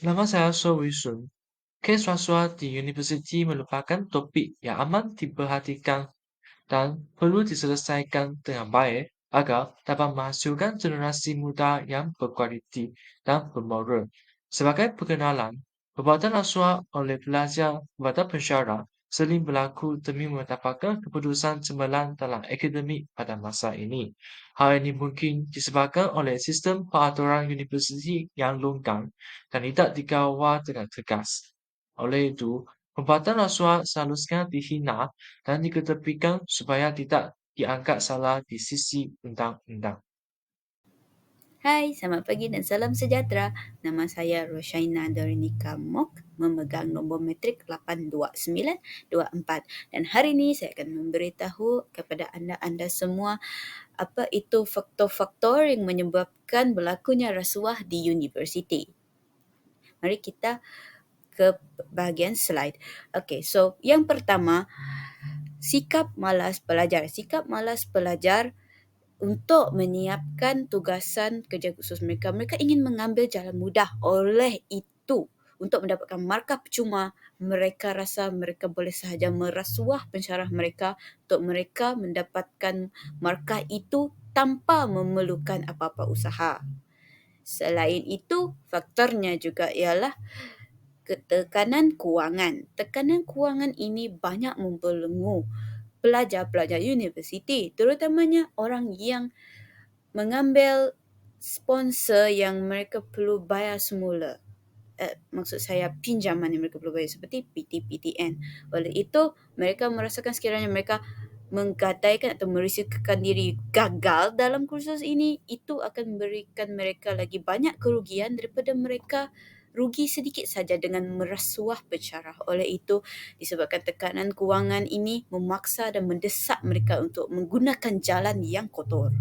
Nama saya Sowisun. Kes rasuah di universiti merupakan topik yang amat diperhatikan dan perlu diselesaikan dengan baik agar dapat menghasilkan generasi muda yang berkualiti dan bermoral. Sebagai perkenalan, perbuatan rasuah oleh pelajar kepada pensyarah sering berlaku demi mendapatkan keputusan cemerlang dalam akademik pada masa ini. Hal ini mungkin disebabkan oleh sistem peraturan universiti yang longgar dan tidak dikawal dengan tegas. Oleh itu, perbuatan rasuah seharusnya dihina dan diketepikan supaya tidak dianggap salah di sisi undang-undang. Hai, selamat pagi dan salam sejahtera. Nama saya Roshaina Dorinika Mok, memegang nombor matrik 82924. Dan hari ini saya akan memberitahu kepada anda semua apa itu faktor-faktor yang menyebabkan berlakunya rasuah di universiti. Mari kita ke bahagian slide. Okay, so yang pertama, sikap malas pelajar. Sikap malas pelajar untuk menyiapkan tugasan kerja khusus mereka. Mereka ingin mengambil jalan mudah. Oleh itu, untuk mendapatkan markah percuma, mereka rasa mereka boleh sahaja merasuah pensyarah mereka untuk mereka mendapatkan markah itu tanpa memerlukan apa-apa usaha. Selain itu, faktornya juga ialah tekanan kewangan. Tekanan kewangan ini banyak membelenggu pelajar-pelajar universiti, terutamanya orang yang mengambil sponsor yang mereka perlu bayar semula. Maksud saya pinjaman yang mereka perlu bayar seperti PT-PTN. Oleh itu, mereka merasakan sekiranya mereka menggadaikan atau merisikokan diri gagal dalam kursus ini, itu akan memberikan mereka lagi banyak kerugian daripada mereka rugi sedikit saja dengan merasuah pensyarah. Oleh itu, disebabkan tekanan kewangan ini memaksa dan mendesak mereka untuk menggunakan jalan yang kotor.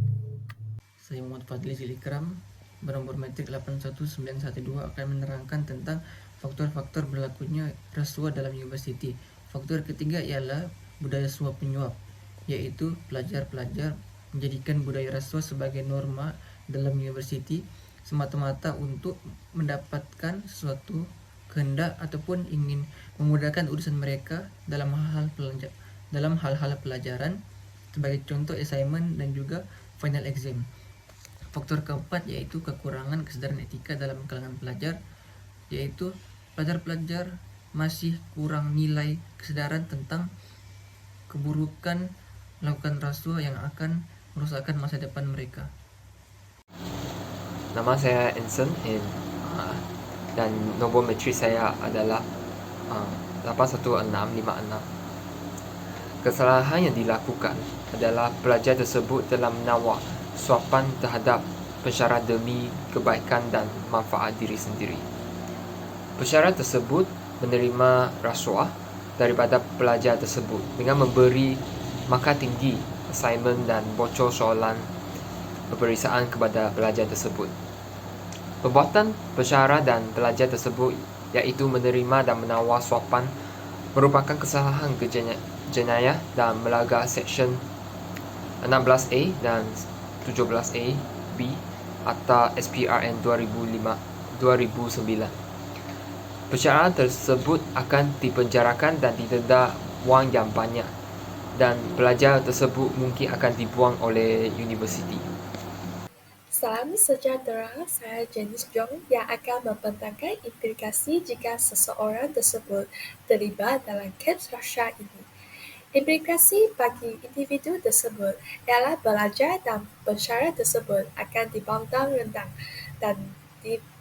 Saya Muhammad Fadli Zilikram, bernomor metrik 81912 akan menerangkan tentang faktor-faktor berlakunya rasuah dalam universiti. Faktor ketiga ialah budaya suap penyuap, yaitu pelajar-pelajar menjadikan budaya rasuah sebagai norma dalam universiti semata-mata untuk mendapatkan sesuatu kehendak ataupun ingin memudahkan urusan mereka dalam hal-hal pelajaran, sebagai contoh assignment dan juga final exam. Faktor keempat yaitu kekurangan kesadaran etika dalam kalangan pelajar, yaitu pelajar-pelajar masih kurang nilai kesadaran tentang keburukan melakukan rasuah yang akan merusakkan masa depan mereka. Nama saya Anson dan nombor matrik saya adalah 81656. Kesalahan yang dilakukan adalah pelajar tersebut dalam menawar suapan terhadap pensyarah demi kebaikan dan manfaat diri sendiri. Pensyarah tersebut menerima rasuah daripada pelajar tersebut dengan memberi markah tinggi assignment dan bocor soalan peperiksaan kepada pelajar tersebut. Perbuatan pensyarah dan pelajar tersebut, iaitu menerima dan menawar suapan, merupakan kesalahan jenayah dan melanggar Seksyen 16A dan 17A B Akta SPRN 2009. Pensyarah tersebut akan dipenjarakan dan didenda wang yang banyak, dan pelajar tersebut mungkin akan dibuang oleh universiti. Salam sejahtera, saya Janice Jong yang akan membentangkan implikasi jika seseorang tersebut terlibat dalam kes rasuah ini. Implikasi bagi individu tersebut ialah pelajar dan pensyarah tersebut akan dipandang rendah dan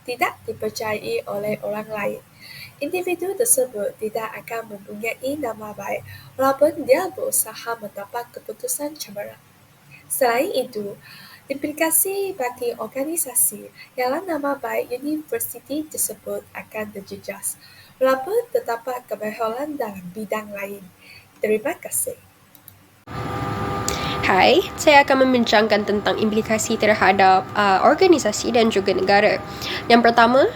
tidak dipercayai oleh orang lain. Individu tersebut tidak akan mempunyai nama baik walaupun dia berusaha mendapat keputusan cemerlang. Selain itu, implikasi bagi organisasi ialah nama baik universiti tersebut akan terjejas walaupun terdapat keberhasilan dalam bidang lain. Terima kasih. Hai, saya akan membincangkan tentang implikasi terhadap organisasi dan juga negara. Yang pertama,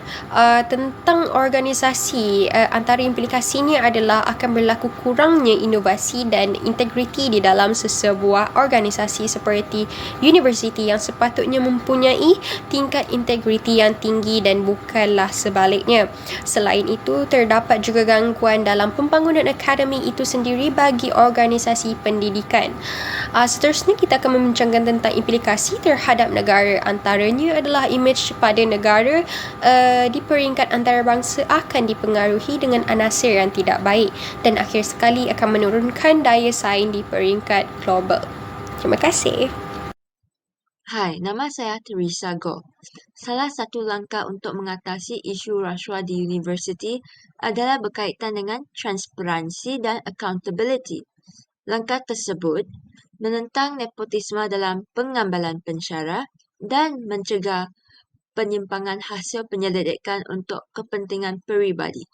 tentang organisasi, antara implikasinya adalah akan berlaku kurangnya inovasi dan integriti di dalam sesebuah organisasi seperti universiti yang sepatutnya mempunyai tingkat integriti yang tinggi dan bukanlah sebaliknya. Selain itu, terdapat juga gangguan dalam pembangunan akademi itu sendiri bagi organisasi pendidikan. Seterusnya kita akan membincangkan tentang implikasi terhadap negara. Antaranya adalah imej pada negara di peringkat antarabangsa akan dipengaruhi dengan anasir yang tidak baik dan akhir sekali akan menurunkan daya saing di peringkat global. Terima kasih. Hai, nama saya Teresa Goh. Salah satu langkah untuk mengatasi isu rasuah di universiti adalah berkaitan dengan transparansi dan accountability. Langkah tersebut menentang nepotisme dalam pengambilan pensyarah dan mencegah penyimpangan hasil penyelidikan untuk kepentingan peribadi.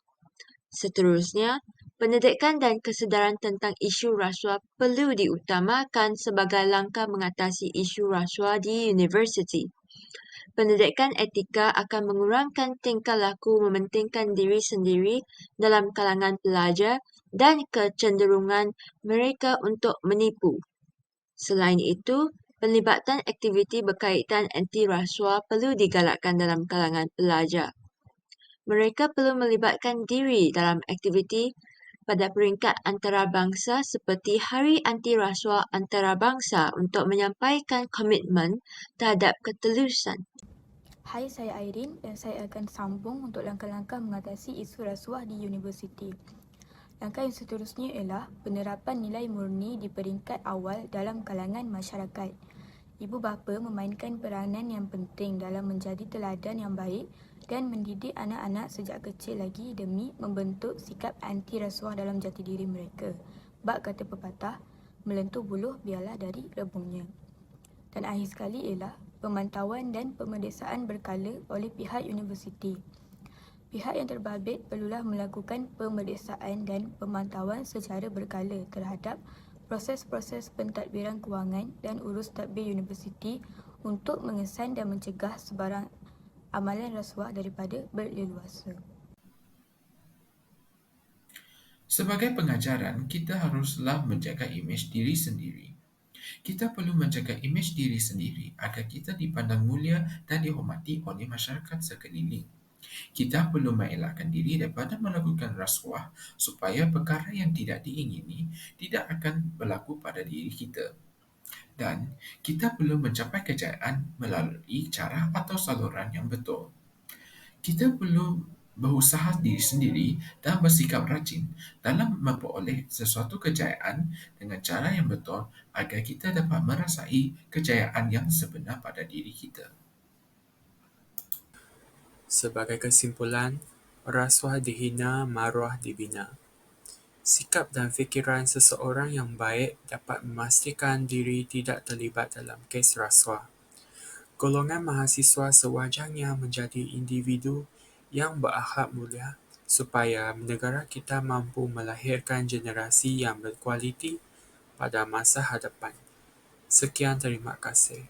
Seterusnya, pendidikan dan kesedaran tentang isu rasuah perlu diutamakan sebagai langkah mengatasi isu rasuah di universiti. Pendidikan etika akan mengurangkan tingkah laku mementingkan diri sendiri dalam kalangan pelajar dan kecenderungan mereka untuk menipu. Selain itu, penlibatan aktiviti berkaitan anti rasuah perlu digalakkan dalam kalangan pelajar. Mereka perlu melibatkan diri dalam aktiviti pada peringkat antarabangsa seperti Hari Anti Rasuah Antarabangsa untuk menyampaikan komitmen terhadap ketulusan. Hai, saya Airin dan saya akan sambung untuk langkah-langkah mengatasi isu rasuah di universiti. Langkah yang seterusnya ialah penerapan nilai murni di peringkat awal dalam kalangan masyarakat. Ibu bapa memainkan peranan yang penting dalam menjadi teladan yang baik dan mendidik anak-anak sejak kecil lagi demi membentuk sikap anti rasuah dalam jati diri mereka. Bak kata pepatah, melentur buluh biarlah dari rebungnya. Dan akhir sekali ialah pemantauan dan pemeriksaan berkala oleh pihak universiti. Pihak yang terbabit perlulah melakukan pemeriksaan dan pemantauan secara berkala terhadap proses-proses pentadbiran kewangan dan urus tadbir universiti untuk mengesan dan mencegah sebarang amalan rasuah daripada berleluasa. Sebagai pengajaran, kita haruslah menjaga imej diri sendiri. Kita perlu menjaga imej diri sendiri agar kita dipandang mulia dan dihormati oleh masyarakat sekeliling. Kita perlu mengelakkan diri daripada melakukan rasuah supaya perkara yang tidak diingini tidak akan berlaku pada diri kita. Dan kita perlu mencapai kejayaan melalui cara atau saluran yang betul. Kita perlu berusaha diri sendiri dan bersikap rajin dalam memperoleh sesuatu kejayaan dengan cara yang betul agar kita dapat merasai kejayaan yang sebenar pada diri kita. Sebagai kesimpulan, rasuah dihina, maruah dibina. Sikap dan fikiran seseorang yang baik dapat memastikan diri tidak terlibat dalam kes rasuah. Golongan mahasiswa sewajarnya menjadi individu yang berakhlak mulia supaya negara kita mampu melahirkan generasi yang berkualiti pada masa hadapan. Sekian, terima kasih.